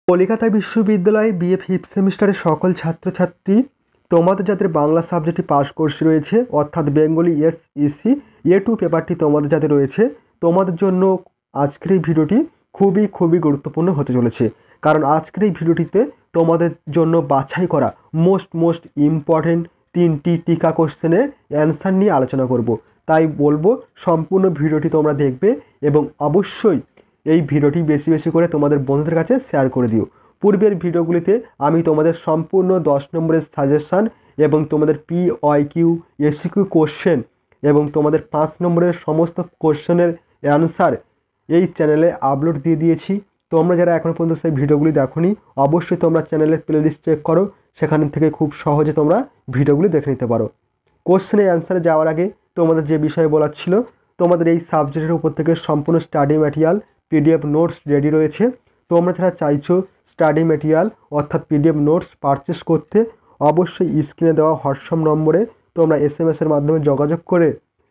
কলিকাতা বিশ্ববিদ্যালয়ে BA fifth সেমিস্টারের সকল ছাত্রছাত্রী, তোমাদের যাদের বাংলা সাবজেক্টে পাস কোর্স রয়েছে অর্থাৎ বেঙ্গলি এসইসি A2 পেপারটি তোমাদের যাদের রয়েছে, তোমাদের জন্য আজকের এই ভিডিওটি খুবই গুরুত্বপূর্ণ হতে চলেছে। কারণ আজকের এই ভিডিওটিতে তোমাদের জন্য বাছাই করা মোস্ট ইম্পর্টেন্ট 3টি টিকা কোশ্চেনের অ্যান্সার নিয়ে আলোচনা করব। তাই বলবো সম্পূর্ণ ভিডিওটি তোমরা দেখবে এবং অবশ্যই এই ভিডিওটি বেশি করে তোমাদের বন্ধুদের কাছে শেয়ার করে দিও। পূর্বের ভিডিওগুলিতে আমি তোমাদের সম্পূর্ণ 10 নম্বরের সাজেশান এবং তোমাদের PYQ SQ কোশ্চেন এবং তোমাদের 5 নম্বরের সমস্ত কোশ্চেনের অ্যান্সার এই চ্যানেলে আপলোড দিয়ে দিয়েছি। তোমরা যারা এখনও পর্যন্ত সেই ভিডিওগুলি দেখোনি, অবশ্যই তোমরা চ্যানেলের প্লেলিস্ট চেক করো, সেখান থেকে খুব সহজে তোমরা ভিডিওগুলি দেখে নিতে পারো। কোশ্চেনের অ্যান্সারে যাওয়ার আগে তোমাদের যে বিষয়ে বলার ছিল, তোমাদের এই সাবজেক্টের উপর থেকে সম্পূর্ণ study material PDF notes ready রয়েছে। তোমরা যারা চাইছো স্টাডি ম্যাটেরিয়াল অর্থাৎ PDF নোটস পারচেস করতে, অবশ্যই স্ক্রিনে দেওয়া হোয়াটসঅ্যাপ নম্বরে তোমরা SMS-এর মাধ্যমে যোগাযোগ করে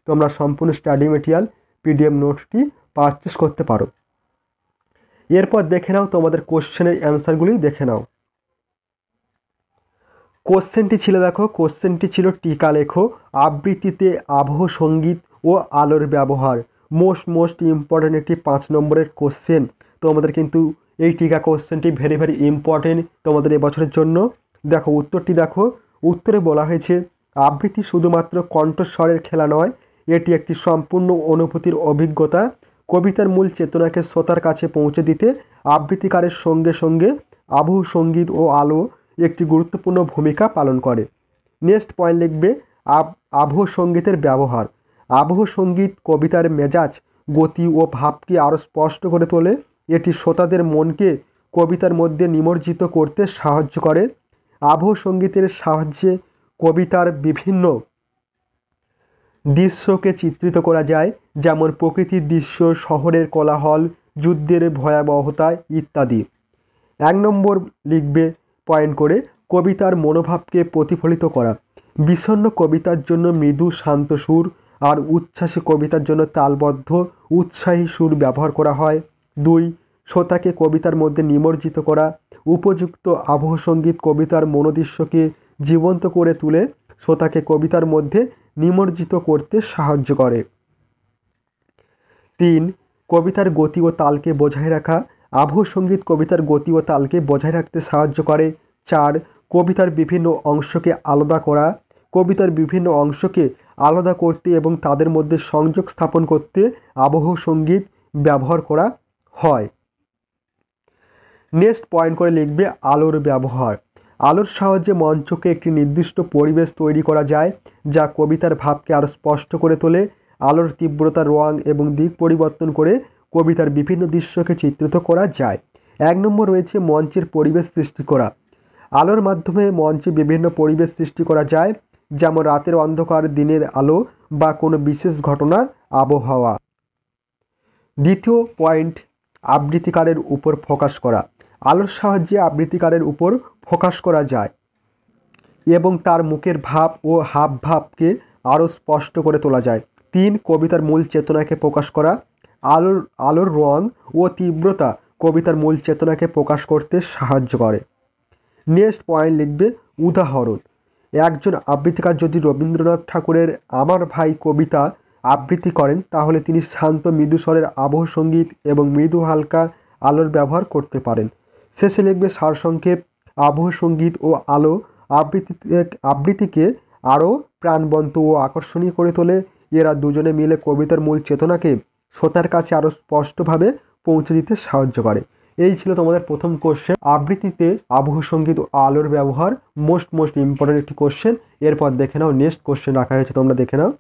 তোমরা সম্পূর্ণ স্টাডি ম্যাটেরিয়াল PDF নোটসটি পারচেস করতে পারো। এরপর দেখে নাও তোমাদের কোশ্চেনের অ্যান্সারগুলি দেখে নাও। কোশ্চেনটি ছিল, দেখো কোশ্চেনটি ছিল টিকা লেখো আবৃত্তিতে আবহ সঙ্গীত ও আলোর ব্যবহার। মোস্ট ইম্পর্টেন্ট একটি 5 নম্বরের কোশ্চেন। তোমাদের কিন্তু এই টিকা কোশ্চেনটি ভেরি ইম্পর্টেন্ট তোমাদের এবছরের জন্য। দেখো উত্তরটি, দেখো উত্তরে বলা হয়েছে আবৃত্তি শুধুমাত্র কণ্ঠস্বরের খেলা নয়, এটি একটি সম্পূর্ণ অনুভূতির অভিজ্ঞতা। কবিতার মূল চেতনাকে শ্রোতার কাছে পৌঁছে দিতে আবৃত্তিকারের সঙ্গে আবহ সঙ্গীত ও আলো একটি গুরুত্বপূর্ণ ভূমিকা পালন করে। নেক্সট পয়েন্ট লিখবে আবহ সঙ্গীতের ব্যবহার। আবহ সঙ্গীত কবিতার মেজাজ, গতি ও ভাবকে আরও স্পষ্ট করে তোলে। এটি শ্রোতাদের মনকে কবিতার মধ্যে নিমজ্জিত করতে সাহায্য করে। আবহ সঙ্গীতের সাহায্যে কবিতার বিভিন্ন দৃশ্যকে চিত্রিত করা যায়, যেমন প্রকৃতির দৃশ্য, শহরের কোলাহল, যুদ্ধের ভয়াবহতা ইত্যাদি। 1 নম্বর লিখবে পয়েন্ট করে কবিতার মনোভাবকে প্রতিফলিত করা। বিষণ্ণ কবিতার জন্য মৃদু শান্ত সুর আর উচ্ছ্বাসী কবিতার জন্য তালবদ্ধ উৎসাহী সুর ব্যবহার করা হয়। 2. শ্রোতাকে কবিতার মধ্যে নিমজ্জিত করা। উপযুক্ত আবহ সঙ্গীত কবিতার মনোদৃশ্যকে জীবন্ত করে তুলে শ্রোতাকে কবিতার মধ্যে নিমজ্জিত করতে সাহায্য করে। 3. কবিতার গতি ও তালকে বজায় রাখা। আবহ সঙ্গীত কবিতার গতি ও তালকে বজায় রাখতে সাহায্য করে। 4. কবিতার বিভিন্ন অংশকে আলাদা করা। কবিতার বিভিন্ন অংশকে আলাদা করতে এবং তাদের মধ্যে সংযোগ স্থাপন করতে আবহ সঙ্গীত ব্যবহার করা হয়। নেক্সট পয়েন্ট করে লিখবে আলোর ব্যবহার। আলোর সাহায্যে মঞ্চকে একটি নির্দিষ্ট পরিবেশ তৈরি করা যায়, যা কবিতার ভাবকে আরও স্পষ্ট করে তোলে। আলোর তীব্রতা, রং এবং দিক পরিবর্তন করে কবিতার বিভিন্ন দৃশ্যকে চিত্রিত করা যায়। 1 নম্বর রয়েছে মঞ্চের পরিবেশ সৃষ্টি করা। আলোর মাধ্যমে মঞ্চে বিভিন্ন পরিবেশ সৃষ্টি করা যায়, যেমন রাতের অন্ধকার, দিনের আলো বা কোনো বিশেষ ঘটনার আবহাওয়া। দ্বিতীয় পয়েন্ট, আবৃত্তিকারের উপর ফোকাস করা। আলোর সাহায্যে আবৃত্তিকারের উপর ফোকাস করা যায় এবং তার মুখের ভাব ও হাবভাবকে আরও স্পষ্ট করে তোলা যায়। 3. কবিতার মূল চেতনাকে প্রকাশ করা। আলোর রং ও তীব্রতা কবিতার মূল চেতনাকে প্রকাশ করতে সাহায্য করে। নেক্সট পয়েন্ট লিখবে উদাহরণ। একজন আবৃত্তিকার যদি রবীন্দ্রনাথ ঠাকুরের আমার ভাই কবিতা আবৃত্তি করেন, তাহলে তিনি শান্ত মৃদু স্বরের আবহ সঙ্গীত এবং মৃদু হালকা আলোর ব্যবহার করতে পারেন। শেষে লিখবে সারসংক্ষেপ। আবহ সঙ্গীত ও আলো আবৃত্তিকে আরও প্রাণবন্ত ও আকর্ষণীয় করে তোলে। এরা দুজনে মিলে কবিতার মূল চেতনাকে শ্রোতার কাছে আরও স্পষ্টভাবে পৌঁছে দিতে সাহায্য করে। এই ছিল তোমাদের প্রথম কোশ্চেন, আবৃত্তিতে আবহ সঙ্গীত ও আলোর ব্যবহার। মোস্ট ইম্পর্টেন্ট একটি কোশ্চেন। এরপর দেখে নাও নেক্সট কোশ্চেন রাখা হয়েছে, তোমরা দেখে নাও।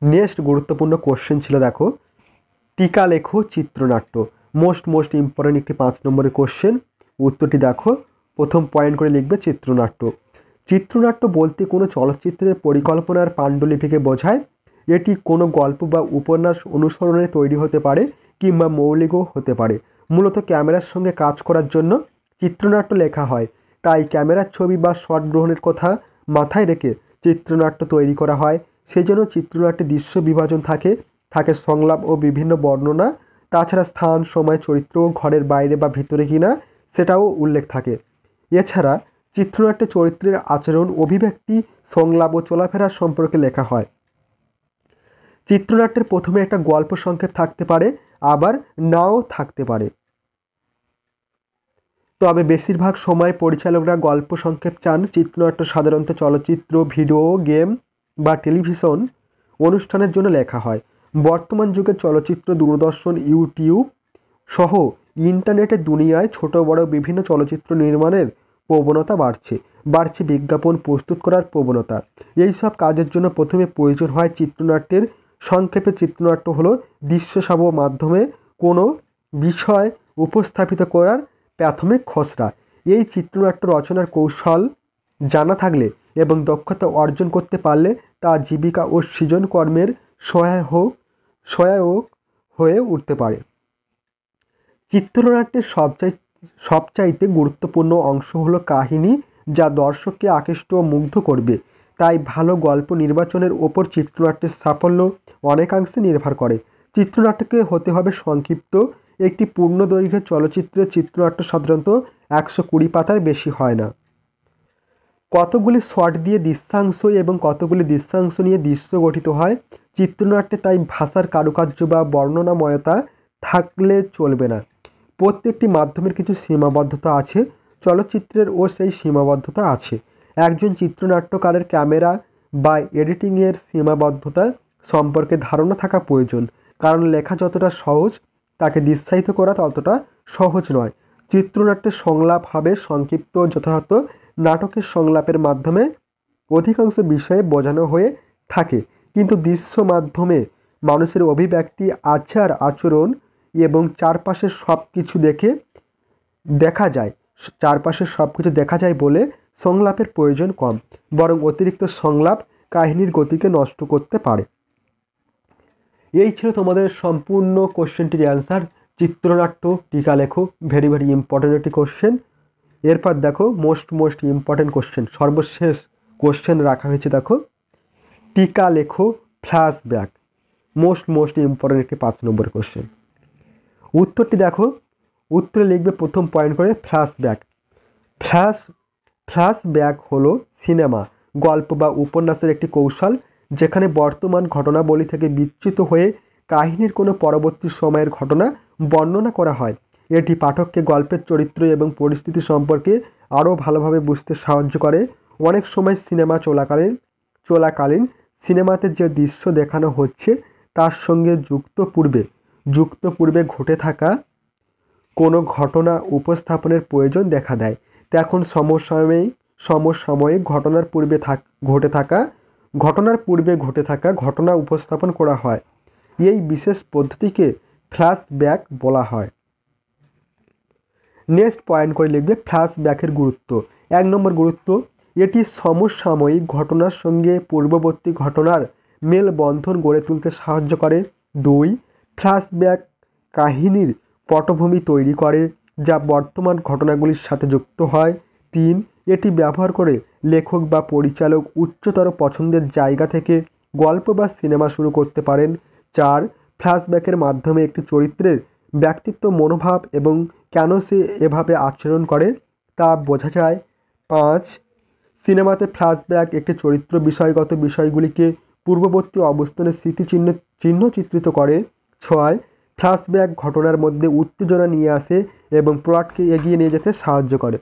নেক্সট গুরুত্বপূর্ণ কোশ্চেন ছিল, দেখো টিকা লেখো চিত্রনাট্য। মোস্ট ইম্পর্টেন্ট একটি 5 নম্বরের কোশ্চেন। উত্তরটি দেখো, প্রথম পয়েন্ট করে লিখবে চিত্রনাট্য। চিত্রনাট্য বলতে কোনো চলচ্চিত্রের পরিকল্পনার পাণ্ডুলিপিকে বোঝায়। এটি কোনো গল্প বা উপন্যাস অনুসরণে তৈরি হতে পারে কিংবা মৌলিকও হতে পারে। মূলত ক্যামেরার সঙ্গে কাজ করার জন্য চিত্রনাট্য লেখা হয়, তাই ক্যামেরার ছবি বা শট গ্রহণের কথা মাথায় রেখে চিত্রনাট্য তৈরি করা হয়। সেই জন্য চিত্রনাট্যে দৃশ্য বিভাজন থাকে সংলাপ ও বিভিন্ন বর্ণনা, তাছাড়া স্থান, সময়, চরিত্র ঘরের বাইরে বা ভিতরে কিনা সেটাও উল্লেখ থাকে। এছাড়া চিত্রনাট্যে চরিত্রের আচরণ, অভিব্যক্তি, সংলাপ ও চলাফেরার সম্পর্কে লেখা হয়। চিত্রনাট্যের প্রথমে একটা গল্প সংক্ষেপ থাকতে পারে, আবার নাও থাকতে পারে। তবে বেশিরভাগ সময় পরিচালকরা গল্প সংক্ষেপ চান। চিত্রনাট্য সাধারণত চলচ্চিত্র, ভিডিও গেম বা টেলিভিশন অনুষ্ঠানের জন্য লেখা হয়। বর্তমান যুগে চলচ্চিত্র, দূরদর্শন, ইউটিউব সহ ইন্টারনেটের দুনিয়ায় ছোট বড় বিভিন্ন চলচ্চিত্র নির্মাণের প্রবণতা বাড়ছে বিজ্ঞাপন প্রস্তুত করার প্রবণতা। এই সব কাজের জন্য প্রথমে প্রয়োজন হয় চিত্রনাট্যের। সংক্ষেপে চিত্রনাট্য হলো দৃশ্যশ্রাব্য মাধ্যমে কোনো বিষয় উপস্থাপিত করার প্রাথমিক খসড়া। এই চিত্রনাট্য রচনার কৌশল জানা থাকলে এবং দক্ষতা অর্জন করতে পারলে তা জীবিকা ও সৃজন কর্মের সহায়ক হয়ে উঠতে পারে। চিত্রনাট্যের সবচাইতে গুরুত্বপূর্ণ অংশ হলো কাহিনী, যা দর্শককে আকৃষ্ট ও মুগ্ধ করবে। তাই ভালো গল্প নির্বাচনের ওপর চিত্রনাট্যের সাফল্য অনেকাংশে নির্ভর করে। চিত্রনাট্যকে হতে হবে সংক্ষিপ্ত। একটি পূর্ণদৈর্ঘ্যের চলচ্চিত্রের চিত্রনাট্য সাধারণত 120 পাতার বেশি হয় না। কতগুলি শট দিয়ে দৃশ্যাংশ এবং কতগুলি দৃশ্যাংশ নিয়ে দৃশ্য গঠিত হয়। চিত্রনাট্যে তাই ভাষার কারুকার্য বা বর্ণনাময়তা থাকলে চলবে না। প্রত্যেকটি মাধ্যমের কিছু সীমাবদ্ধতা আছে, চলচ্চিত্রেরও সেই সীমাবদ্ধতা আছে। একজন চিত্রনাট্যকারের ক্যামেরা বা এডিটিংয়ের সীমাবদ্ধতা সম্পর্কে ধারণা থাকা প্রয়োজন, কারণ লেখা যতটা সহজ, তাকে দৃশ্যায়িত করা ততটা সহজ নয়। চিত্রনাট্যের সংলাপ হবে সংক্ষিপ্ত, যথাযথ নাটকের সংলাপের মাধ্যমে অধিকাংশ বিষয়ে বোঝানো হয়ে থাকে, কিন্তু দৃশ্য মাধ্যমে মানুষের অভিব্যক্তি, আচার আচরণ এবং চারপাশের সব কিছু দেখা যায় বলে সংলাপের প্রয়োজন কম, বরং অতিরিক্ত সংলাপ কাহিনীর গতিকে নষ্ট করতে পারে। এই ছিল তোমাদের সম্পূর্ণ কোশ্চেনটির অ্যান্সার। চিত্রনাট্য টিকা লেখো, ভেরি ভেরি ইম্পর্টেন্ট একটি কোশ্চেন। এরপর দেখো মোস্ট ইম্পর্টেন্ট কোশ্চেন, সর্বশেষ কোশ্চেন রাখা হয়েছে। দেখো, টিকা লেখো ফ্ল্যাশব্যাক, মোস্ট ইম্পর্টেন্ট একটি 5 নম্বর কোশ্চেন। উত্তরটি দেখো, উত্তরে লিখবে প্রথম পয়েন্ট করে ফ্ল্যাশব্যাক। ফ্ল্যাশব্যাক হলো সিনেমা, গল্প বা উপন্যাসের একটি কৌশল, যেখানে বর্তমান ঘটনাবলী থেকে বিচ্যুত হয়ে কাহিনীর কোনো পরবর্তী সময়ের ঘটনা বর্ণনা করা হয়। এটি পাঠককে গল্পের চরিত্র এবং পরিস্থিতি সম্পর্কে আরও ভালোভাবে বুঝতে সাহায্য করে। অনেক সময় সিনেমা চলাকালীন সিনেমাতে যে দৃশ্য দেখানো হচ্ছে তার সঙ্গে যুক্ত পূর্বে ঘটে থাকা কোনো ঘটনা উপস্থাপনের প্রয়োজন দেখা দেয়। তখন সমসাময়িক ঘটনার পূর্বে ঘটে থাকা ঘটনা উপস্থাপন করা হয়। এই বিশেষ পদ্ধতিকে ফ্ল্যাশব্যাক বলা হয়। নেক্সট পয়েন্ট করে লিখবে ফ্ল্যাশব্যাকের গুরুত্ব। 1 নম্বর গুরুত্ব, এটি সমসাময়িক ঘটনার সঙ্গে পূর্ববর্তী ঘটনার মেলবন্ধন গড়ে তুলতে সাহায্য করে। 2, ফ্ল্যাশব্যাক কাহিনীর পটভূমি তৈরি করে, যা বর্তমান ঘটনাগুলির সাথে যুক্ত হয়। 3, এটি ব্যবহার করে লেখক বা পরিচালক উচ্চতর পছন্দের জায়গা থেকে গল্প বা সিনেমা শুরু করতে পারেন। 4, ফ্ল্যাশব্যাকের মাধ্যমে একটি চরিত্রের ব্যক্তিত্ব, মনোভাব এবং কেন সে এভাবে আচরণ করে তা বোঝা যায়। 5, সিনেমাতে ফ্ল্যাশব্যাক একটি চরিত্র বিষয়গত বিষয়গুলিকে পূর্ববর্তী অবস্থানের চিহ্ন চিত্রিত করে। 6, ফ্ল্যাশব্যাক ঘটনার মধ্যে উত্তেজনা নিয়ে আসে এবং প্লটকে এগিয়ে নিয়ে যেতে সাহায্য করে।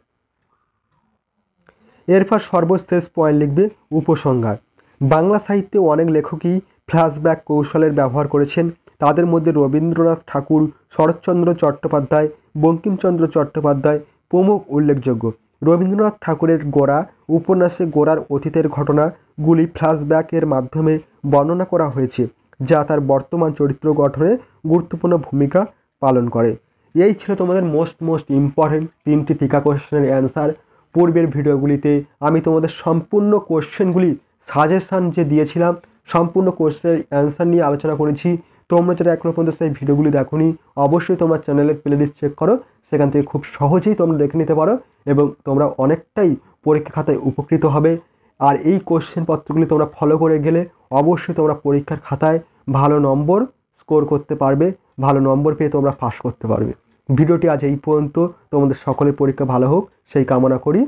এরপর সর্বশেষ পয়েন্ট লিখবে উপসংহার। বাংলা সাহিত্যে অনেক লেখকই ফ্ল্যাশব্যাক কৌশলের ব্যবহার করেছেন। তাদের মধ্যে রবীন্দ্রনাথ ঠাকুর, শরৎচন্দ্র চট্টোপাধ্যায়, বঙ্কিমচন্দ্র চট্টোপাধ্যায় প্রমুখ উল্লেখযোগ্য। রবীন্দ্রনাথ ঠাকুরের গোরা উপন্যাসে গোরার অতীতের ঘটনাগুলি ফ্ল্যাশব্যাকের মাধ্যমে বর্ণনা করা হয়েছে, যা তার বর্তমান চরিত্র গঠনে গুরুত্বপূর্ণ ভূমিকা পালন করে। এই ছিল তোমাদের মোস্ট ইম্পর্টেন্ট 3টি টিকা কোশ্চেনের অ্যান্সার। পূর্বের ভিডিওগুলিতে আমি তোমাদের সম্পূর্ণ কোশ্চেনগুলি সাজেশান যে দিয়েছিলাম, সম্পূর্ণ কোশ্চেনের অ্যান্সার নিয়ে আলোচনা করেছি। তোমরা যারা এখনও পর্যন্ত সেই ভিডিওগুলি দেখোনি, অবশ্যই তোমার চ্যানেলের প্লেলিস্ট চেক করো, সেখান থেকে খুব সহজেই তোমরা দেখে নিতে পারো এবং তোমরা অনেকটাই পরীক্ষা খাতায় উপকৃত হবে। আর এই কোশ্চেন পত্রগুলি তোমরা ফলো করে গেলে অবশ্যই তোমরা পরীক্ষার খাতায় ভালো নম্বর স্কোর করতে পারবে, ভালো নম্বর পেয়ে তোমরা পাস করতে পারবে। ভিডিওটি আজ এই পর্যন্ত। তোমাদের সকলের পরীক্ষা ভালো হোক সেই কামনা করি।